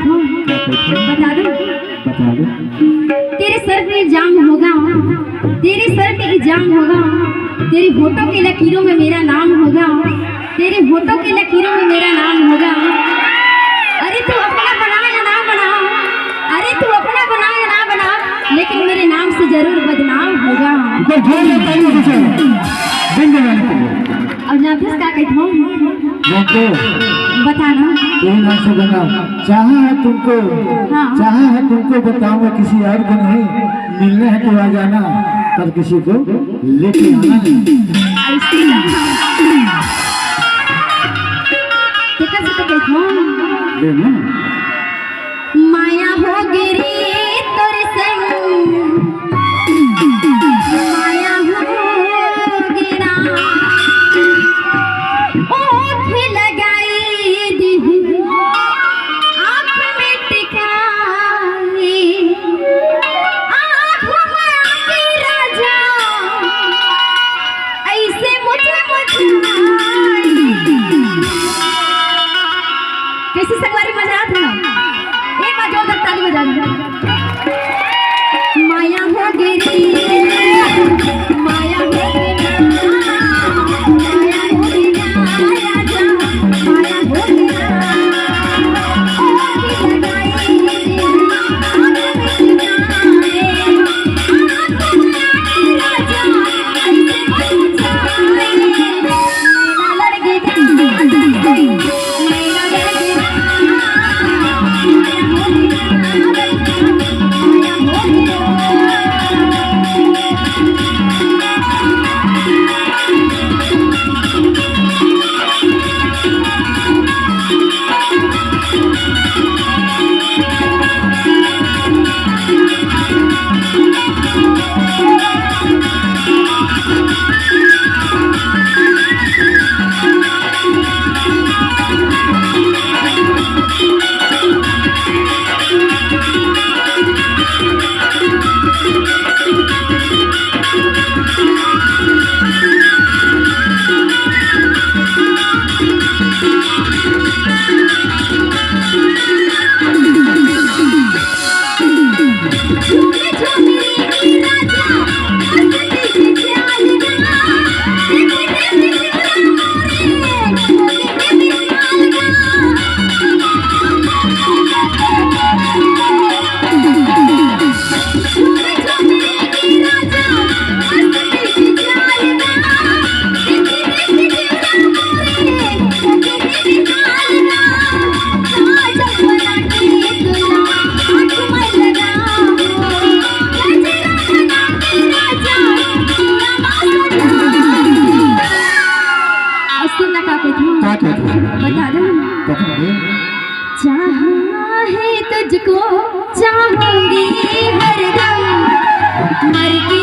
बता दो तेरे सर पे इल्जाम होगा, तेरे सर पे इल्जाम होगा, तेरी होठों की लकीरों में मेरा नाम होगा, तेरे होठों की लकीरों में मेरा नाम होगा। अरे तू अपना बना या ना बना, अरे तू अपना बना या ना बना, लेकिन मेरे नाम से जरूर बदनाम होगा। अब नाफिस का कहता हूँ बताना चाहा है तुमको, हाँ। चाहा है तुमको बताऊंगा, किसी और को नहीं, मिलने है तो आ जाना, पर किसी को लेके आना नहीं। माया हो गिरी तोरे संग, माया हो गिरा, ओठ लगाई दी आँख में टिकाई, आँख में आके राजा ऐसे मुझे मुझाई। कैसी संगवारी मजा आता है? एक बार जोरदार ताली बजा दो। माया हो गिरी, माया हो गिरा, माया हो गिरा राजा, माया हो गिरा, ओठ लगाई आँख में टिकाई, आँख में आके राजा ऐसे मुझाई। नैना लड़के नैना लड़के माया हो गिरा, माया हो गिरा। बता दो। चाहा है तुझको चाहूंगी हरदम, मर के